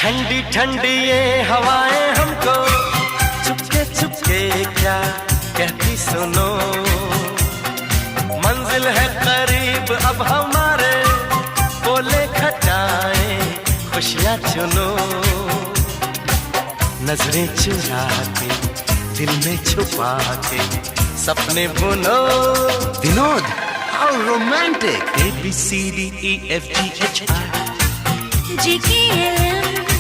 ठंडी ठंडी ये हवाएं हमको चुपके चुपके क्या कहती सुनो, मंजिल है करीब अब हमारे, बोले खटाए खुशियां चुनो। नजरें चुरा के दिल में छुपा के सपने बुनो। Vinod, how romantic! ABCDEFGH GKLM